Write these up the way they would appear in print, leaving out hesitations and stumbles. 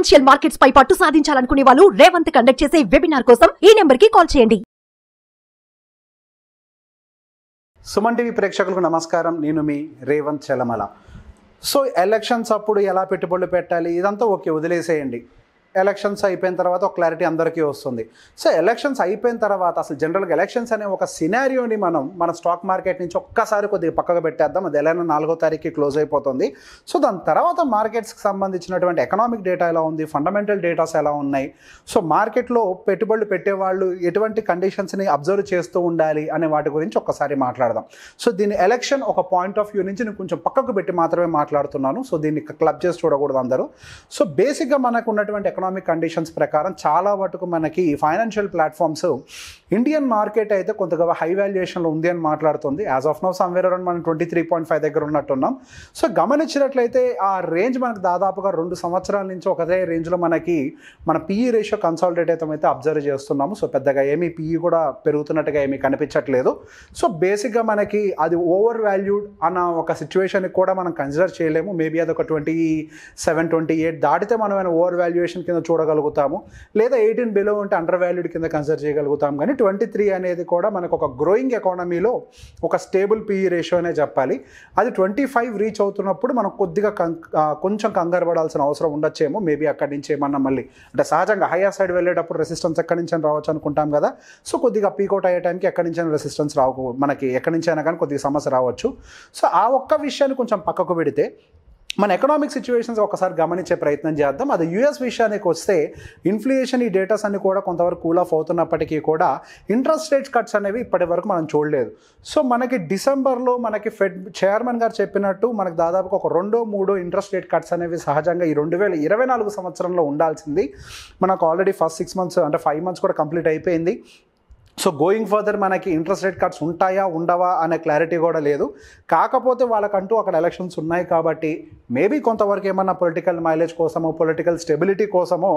Financial markets పై పట్టు సాధించాలనుకునే వాళ్ళు Revanth conduct చేసే వెబినార్ కోసం ఈ నెంబర్ కి కాల్ చేయండి. సుమన్ టీవీ ప్రేక్షకులకు నమస్కారం. నేను మీ రేవంత్ చలమల. సో ఎలక్షన్స్ అప్పుడు ఎలా పెట్టుబడులు పెట్టాలి ఇదంతా ఓకే, వదిలేసేయండి. ఎలక్షన్స్ అయిపోయిన తర్వాత ఒక క్లారిటీ అందరికీ వస్తుంది. సో ఎలక్షన్స్ అయిపోయిన తర్వాత అసలు జనరల్గా ఎలక్షన్స్ అనే ఒక సినారియోని మన స్టాక్ మార్కెట్ నుంచి ఒక్కసారి కొద్దిగా పక్కకు పెట్టేద్దాం. అది ఎలా 4వ తారీఖుకి క్లోజ్ అయిపోతుంది. సో దాని తర్వాత మార్కెట్స్కి సంబంధించినటువంటి ఎకనామిక్ డేటా ఎలా ఉంది, ఫండమెంటల్ డేటాస్ ఎలా ఉన్నాయి, సో మార్కెట్లో పెట్టుబడులు పెట్టేవాళ్ళు ఎటువంటి కండిషన్స్ని అబ్జర్వ్ చేస్తూ ఉండాలి అనే వాటి గురించి ఒక్కసారి మాట్లాడదాం. సో దీని ఎలక్షన్ ఒక పాయింట్ ఆఫ్ వ్యూ నుంచి నేను కొంచెం పక్కకు పెట్టి మాత్రమే మాట్లాడుతున్నాను. సో దీన్ని క్లబ్ చేసి చూడకూడదు అందరూ. సో బేసిక్గా మనకు ఉన్నటువంటి ఎకనామిక్ కండిషన్స్ ప్రకారం చాలా వరకు మనకి ఫైనాన్షియల్ ప్లాట్ఫామ్స్ ఇండియన్ మార్కెట్ అయితే కొంతగా హై వాల్యుయేషన్లో ఉంది అని మాట్లాడుతుంది. As of now somewhere around మనం 23.5 దగ్గర ఉన్నట్టున్నాం. సో గమనించినట్లయితే ఆ రేంజ్ మనకు దాదాపుగా 2 సంవత్సరాల నుంచి ఒకదే రేంజ్లో మన పిఈ రేషియో కన్సాలిడేట్ అయితే అబ్జర్వ్ చేస్తున్నాము. సో పెద్దగా ఏమీ పిఈ కూడా పెరుగుతున్నట్టుగా ఏమీ కనిపించట్లేదు. సో బేసిక్గా మనకి అది ఓవర్ వాల్యూడ్ అన్న ఒక సిచ్యువేషన్కి కూడా మనం కన్సిడర్ చేయలేము. మేబీ అది ఒక 27-28 దాటితే మనం ఓవర్ వాల్యుయేషన్ కింద చూడగలుగుతాము, లేదా 18 బిలో ఉంటే అండర్ వాల్యూడ్ కింద కన్సిడర్ చేయగలుగుతాం. కానీ 23 అనేది కూడా మనకు ఒక గ్రోయింగ్ ఎకానమీలో ఒక స్టేబుల్ పిఈ రేషియో అనే చెప్పాలి. అది 25 రీచ్ అవుతున్నప్పుడు మనం కొద్దిగా కొంచెం కంగారు పడాల్సిన అవసరం ఉండొచ్చేమో. మేబీ అక్కడి నుంచి ఏమన్నా మళ్ళీ అంటే సహజంగా హైయర్ సైడ్ వెళ్ళేటప్పుడు రెసిస్టెన్స్ ఎక్కడి నుంచి రావచ్చు అనుకుంటాం కదా. సో కొద్దిగా పీకౌట్ అయ్యే టైంకి ఎక్కడి నుంచి రెసిస్టెన్స్ రావు, మనకి ఎక్కడి నుంచి అయినా కానీ కొద్దిగా సమస్య రావచ్చు. సో ఆ ఒక్క విషయాన్ని కొంచెం పక్కకు పెడితే మన ఎకనామిక్ సిచ్యువేషన్స్ ఒకసారి గమనించే ప్రయత్నం చేద్దాం. అది యూఎస్ విషయానికి వస్తే ఇన్ఫ్లేషన్ ఈ డేటాస్ అన్ని కూడా కొంతవరకు కూల్ ఆఫ్ అవుతున్నప్పటికీ కూడా ఇంట్రెస్ట్ రేట్స్ కట్స్ అనేవి ఇప్పటి వరకు మనం చూడలేదు. సో మనకి డిసెంబర్లో మనకి ఫెడ్ చైర్మన్ గారు చెప్పినట్టు మనకు దాదాపుగా ఒక 2-3 ఇంట్రెస్ట్ రేట్ కట్స్ అనేవి సహజంగా ఈ 2024 సంవత్సరంలో ఉండాల్సింది. మనకు ఆల్రెడీ ఫస్ట్ 6 మంత్స్ అంటే 5 మంత్స్ కూడా కంప్లీట్ అయిపోయింది. సో గోయింగ్ ఫర్దర్ మనకి ఇంట్రెస్ట్ రేట్ కట్స్ ఉంటాయా ఉండవా అనే క్లారిటీ కూడా లేదు. కాకపోతే వాళ్ళకంటూ అక్కడ ఎలక్షన్స్ ఉన్నాయి కాబట్టి మేబీ కొంతవరకు ఏమన్నా పొలిటికల్ మైలేజ్ కోసమో పొలిటికల్ స్టెబిలిటీ కోసమో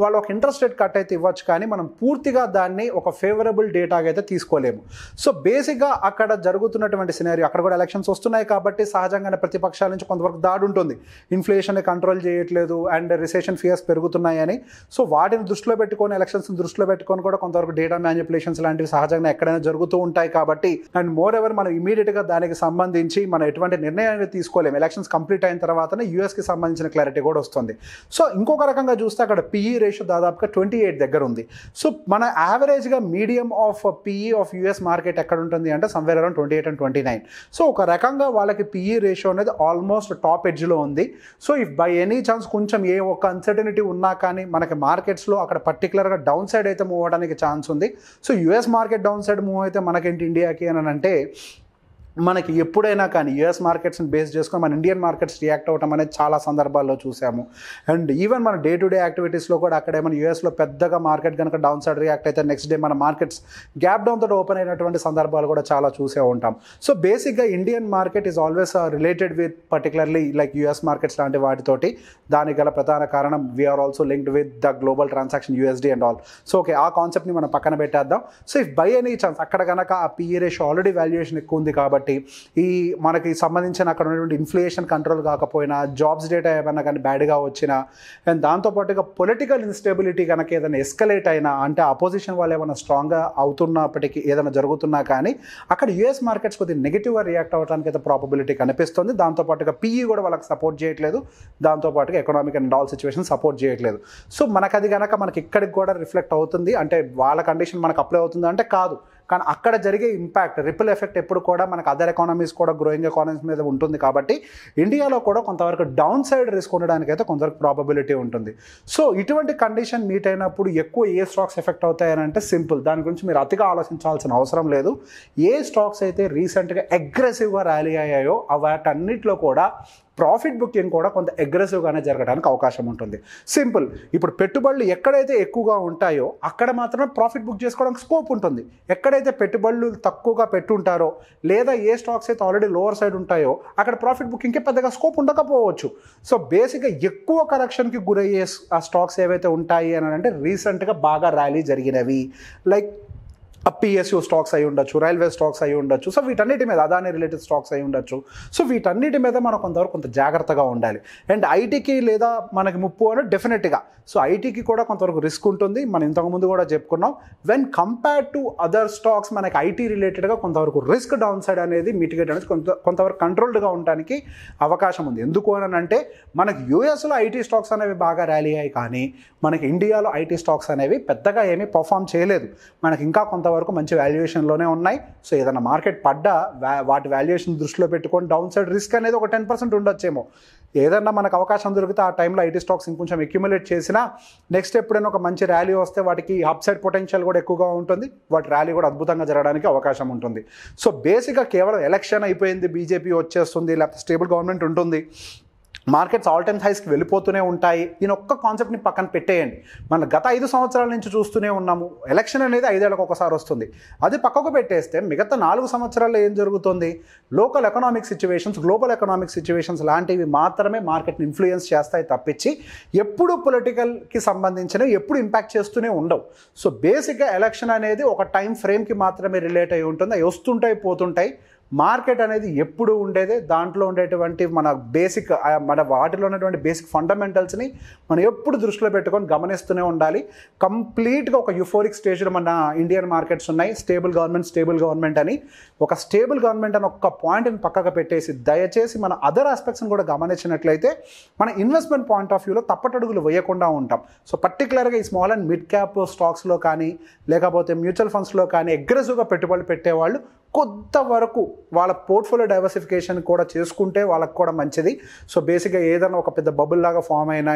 వాళ్ళు ఒక ఇంట్రెస్ట్ రేట్ కట్ అయితే ఇవ్వచ్చు, కానీ మనం పూర్తిగా దాన్ని ఒక ఫేవరబుల్ డేటాగా అయితే తీసుకోలేము. సో బేసిక్గా అక్కడ జరుగుతున్నటువంటి సినారియో, అక్కడ కూడా ఎలక్షన్స్ వస్తున్నాయి కాబట్టి సహజంగానే ప్రతిపక్షాల నుంచి కొంతవరకు దాడి ఉంటుంది. ఇన్ఫ్లేషన్ కంట్రోల్ చేయట్లేదు అండ్ రిసెషన్ ఫియర్స్ పెరుగుతున్నాయని. సో వాటిని దృష్టిలో పెట్టుకొని ఎలక్షన్స్ని దృష్టిలో పెట్టుకొని కూడా కొంతవరకు డేటా మ్యానిపులేషన్స్ లాంటివి సహజంగా ఎక్కడైనా జరుగుతూ ఉంటాయి కాబట్టి అండ్ మోర్ ఎవర్ మనం ఇమీడియట్గా దానికి సంబంధించి మనం ఎటువంటి నిర్ణయాన్ని తీసుకోలేము. ఎలక్షన్స్ కంప్లీట్ అయిన తర్వాతనే యూఎస్కి సంబంధించిన క్లారిటీ కూడా వస్తుంది. సో ఇంకొక రకంగా చూస్తే అక్కడ పిఈ రేషియో దాదాపుగా 28 దగ్గర ఉంది. సో మన యావరేజ్గా medium of PE of US market ఎక్కడ ఉంటుంది అంటే సమ్వేర్ అరౌండ్ 28 and 29. సో ఒక రకంగా వాళ్ళకి పిఈ రేషియో అనేది ఆల్మోస్ట్ టాప్ ఎడ్జ్లో ఉంది. So if by any chance కొంచెం ఏ ఒక్క అన్సర్టనిటీ ఉన్నా కానీ మనకి మార్కెట్స్లో అక్కడ పర్టికులర్గా డౌన్ సైడ్ అయితే మూవ్ అవ్వడానికి ఛాన్స్ ఉంది. So US market down side move అయితే మనకేంటి ఇండియాకి అని అంటే మనకి ఎప్పుడైనా కానీ యూఎస్ మార్కెట్స్ని బేస్ చేసుకొని మన ఇండియన్ మార్కెట్స్ రియాక్ట్ అవ్వడం అనేది చాలా సందర్భాల్లో చూసాము. అండ్ ఈవెన్ మన డే టు డే యాక్టివిటీస్లో కూడా అక్కడ ఏమైనా యూఎస్లో పెద్దగా మార్కెట్ కనుక డౌన్ సైడ్ రియాక్ట్ అయితే నెక్స్ట్ డే మన మార్కెట్స్ గ్యాప్ డౌన్ తోటి ఓపెన్ అయినటువంటి సందర్భాలు కూడా చాలా చూసే ఉంటాం. సో బేసిక్గా Indian market is always related with particularly like US markets లాంటి వాటితోటి. దానికి గల ప్రధాన కారణం we are also linked with the global transaction USD and all. So okay, ఆ కాన్సెప్ట్ని మనం పక్కన పెట్టేద్దాం. So if by any chance అక్కడ కనుక ఆ పిఈ రేషియో ఆల్రెడీ వాల్యుయేషన్ ఎక్కువ ఉంది కాబట్టి ఈ మనకి సంబంధించిన అక్కడ ఉన్నటువంటి ఇన్ఫ్లేషన్ కంట్రోల్ కాకపోయినా, జాబ్స్ డేటా ఏమైనా కానీ బ్యాడ్గా వచ్చినా, అండ్ దాంతోపాటుగా పొలిటికల్ ఇన్స్టెబిలిటీ కనుక ఏదైనా ఎస్కలేట్ అయినా అంటే అపోజిషన్ వాళ్ళు ఏమైనా స్ట్రాంగ్గా అవుతున్నప్పటికీ ఏదైనా జరుగుతున్నా కానీ అక్కడ యూఎస్ మార్కెట్స్ కొద్దిగా నెగిటివ్గా రియాక్ట్ అవ్వడానికి అయితే ప్రాబబిలిటీ కనిపిస్తుంది. దాంతోపాటుగా పిఈ కూడా వాళ్ళకి సపోర్ట్ చేయట్లేదు, దాంతోపాటుగా economic and all situation support చేయట్లేదు. సో మనకు అది కనుక మనకి ఇక్కడికి కూడా రిఫ్లెక్ట్ అవుతుంది అంటే వాళ్ళ కండిషన్ మనకు అప్లై అవుతుంది అంటే కాదు, కానీ అక్కడ జరిగే ఇంపాక్ట్ రిపుల్ ఎఫెక్ట్ ఎప్పుడు కూడా మనకు అదర్ ఎకానమీస్ కూడా గ్రోయింగ్ ఎకానమీస్ మీద ఉంటుంది కాబట్టి ఇండియాలో కూడా కొంతవరకు డౌన్ సైడ్ రిస్క్ ఉండడానికి అయితే కొంతవరకు ప్రాబబిలిటీ ఉంటుంది. సో ఇటువంటి కండిషన్ మీట్ అయినప్పుడు ఎక్కువ ఏ స్టాక్స్ ఎఫెక్ట్ అవుతాయని అంటే సింపుల్, దాని గురించి మీరు అతిగా ఆలోచించాల్సిన అవసరం లేదు. ఏ స్టాక్స్ అయితే రీసెంట్గా అగ్రెసివ్గా ర్యాలీ అయ్యాయో వాటన్నిటిలో కూడా ప్రాఫిట్ బుకింగ్ కూడా కొంత అగ్రెసివ్గానే జరగడానికి అవకాశం ఉంటుంది. సింపుల్, ఇప్పుడు పెట్టుబడులు ఎక్కడైతే ఎక్కువగా ఉంటాయో అక్కడ మాత్రమే ప్రాఫిట్ బుక్ చేసుకోవడానికి స్కోప్ ఉంటుంది. ఎక్కడైతే పెట్టుబడులు తక్కువగా పెట్టుంటారో లేదా ఏ స్టాక్స్ అయితే ఆల్రెడీ లోవర్ సైడ్ ఉంటాయో అక్కడ ప్రాఫిట్ బుకింగ్కి పెద్దగా స్కోప్ ఉండకపోవచ్చు. సో బేసిక్గా ఎక్కువ కరెక్షన్కి గురయ్యే ఆ స్టాక్స్ ఏవైతే ఉంటాయి అని అంటే రీసెంట్గా బాగా ర్యాలీ జరిగినవి లైక్ పిఎస్యూ స్టాక్స్ అయి ఉండొచ్చు, రైల్వే స్టాక్స్ అయి ఉండొచ్చు. సో వీటన్నిటి మీద అదాని రిలేటెడ్ స్టాక్స్ అయి ఉండొచ్చు. సో వీటన్నిటి మీద మనం కొంతవరకు కొంత జాగ్రత్తగా ఉండాలి. అండ్ ఐటీకి లేదా మనకి ముప్పు అని డెఫినెట్గా, సో ఐటీకి కూడా కొంతవరకు రిస్క్ ఉంటుంది. మనం ఇంతకుముందు కూడా చెప్పుకున్నాం. When compared to other stocks మనకి ఐటీ రిలేటెడ్గా కొంతవరకు రిస్క్ డౌన్ సైడ్ అనేది మిటిగేట్ అనేది కొంతవరకు కంట్రోల్డ్గా ఉండడానికి అవకాశం ఉంది. ఎందుకు అని అంటే మనకి యూఎస్లో ఐటీ స్టాక్స్ అనేవి బాగా ర్యాలీ అయ్యాయి, కానీ మనకి ఇండియాలో ఐటీ స్టాక్స్ అనేవి పెద్దగా ఏమీ పర్ఫామ్ చేయలేదు. మనకి ఇంకా కొంతవరకు మంచి వాల్యుయేషన్లోనే ఉన్నాయి. సో ఏదైనా మార్కెట్ పడ్డా వాటి వాల్యుయేషన్ దృష్టిలో పెట్టుకొని డౌన్ సైడ్ రిస్క్ అనేది ఒక 10% ఉండొచ్చేమో. ఏదన్నా మనకు అవకాశం దొరికితే ఆ టైంలో ఐటీ స్టాక్స్ ఇంకొంచెం అక్యుములేట్ చేసినా నెక్స్ట్ ఎప్పుడైనా ఒక మంచి ర్యాలీ వస్తే వాటికి అప్ సైడ్ పొటెన్షియల్ కూడా ఎక్కువగా ఉంటుంది. వాటి ర్యాలీ కూడా అద్భుతంగా జరగడానికి అవకాశం ఉంటుంది. సో బేసిక్గా కేవలం ఎలక్షన్ అయిపోయింది, బీజేపీ వచ్చేస్తుంది, లేకపోతే స్టేబుల్ గవర్నమెంట్ ఉంటుంది, మార్కెట్స్ ఆల్ టైమ్ హైస్కి వెళ్ళిపోతూనే ఉంటాయి, ఈయన ఒక్క కాన్సెప్ట్ని పక్కన పెట్టేయండి. మన గత 5 సంవత్సరాల నుంచి చూస్తూనే ఉన్నాము. ఎలక్షన్ అనేది 5 ఏళ్ళకి ఒకసారి వస్తుంది. అది పక్కకు పెట్టేస్తే మిగతా 4 సంవత్సరాల్లో ఏం జరుగుతుంది? Local economic situations, global economic situations లాంటివి మాత్రమే మార్కెట్ని ఇన్ఫ్లుయెన్స్ చేస్తాయి తప్పించి ఎప్పుడు పొలిటికల్కి సంబంధించినవి ఎప్పుడు ఇంపాక్ట్ చేస్తూనే ఉండవు. సో బేసిక్గా ఎలక్షన్ అనేది ఒక టైం ఫ్రేమ్కి మాత్రమే రిలేట్ అయి ఉంటుంది. అవి వస్తుంటాయి, పోతుంటాయి. మార్కెట్ అనేది ఎప్పుడు ఉండేదే. దాంట్లో ఉండేటువంటి మన వాటిలో ఉన్నటువంటి బేసిక్ ఫండమెంటల్స్ని మనం ఎప్పుడు దృష్టిలో పెట్టుకొని గమనిస్తూనే ఉండాలి. కంప్లీట్గా ఒక యూఫోరిక్ స్టేజ్లో మన ఇండియన్ మార్కెట్స్ ఉన్నాయి. స్టేబుల్ గవర్నమెంట్ అని ఒక స్టేబుల్ గవర్నమెంట్ అని ఒక్క పాయింట్ని పక్కకు పెట్టేసి దయచేసి మన అదర్ ఆస్పెక్ట్స్ని కూడా గమనించినట్లయితే మన ఇన్వెస్ట్మెంట్ పాయింట్ ఆఫ్ వ్యూలో తప్పటడుగులు వేయకుండా ఉంటాం. సో పర్టికులర్గా ఈ స్మాల్ అండ్ మిడ్ క్యాప్ స్టాక్స్లో కానీ లేకపోతే మ్యూచువల్ ఫండ్స్లో కానీ అగ్రెసివ్గా పెట్టుబడులు పెట్టేవాళ్ళు కొంతవరకు వాళ్ళ పోర్ట్ఫోలియో డైవర్సిఫికేషన్ కూడా చేసుకుంటే వాళ్ళకు కూడా మంచిది. సో బేసిక్గా ఏదైనా ఒక పెద్ద బబుల్ లాగా ఫామ్ అయినా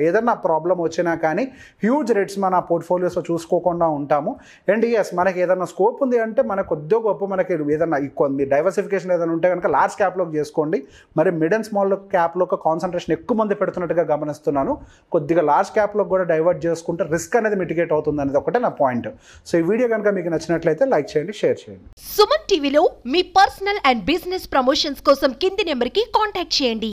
ఏదైనా ప్రాబ్లం వచ్చినా కానీ హ్యూజ్ రేట్స్ మన పోర్ట్ఫోలియోస్లో చూసుకోకుండా ఉంటాము. అండ్ ఎస్ మనకి ఏదైనా స్కోప్ ఉంది అంటే మనకు కొద్దిగా గొప్ప మనకి ఏదైనా డైవర్సిఫికేషన్ ఏదైనా ఉంటే కనుక లార్జ్ క్యాప్లోకి చేసుకోండి. మరి మిడ్ అండ్ స్మాల్ క్యాప్లో కాన్సన్ట్రేషన్ ఎక్కువ మంది పెడుతున్నట్టుగా గమనిస్తున్నాను. కొద్దిగా లార్జ్ క్యాప్లో కూడా డైవర్ట్ చేసుకుంటే రిస్క్ అనేది మిటిగేట్ అవుతుంది అనేది ఒకటే నా పాయింట్. సో ఈ వీడియో కనుక మీకు నచ్చినట్లయితే లైక్ చేయండి, షేర్ చేయండి. సుమన్ టీవీలో మీ పర్సనల్ అండ్ బిజినెస్ ప్రమోషన్స్ కోసం కింది నెంబర్కి కాంటాక్ట్ చేయండి.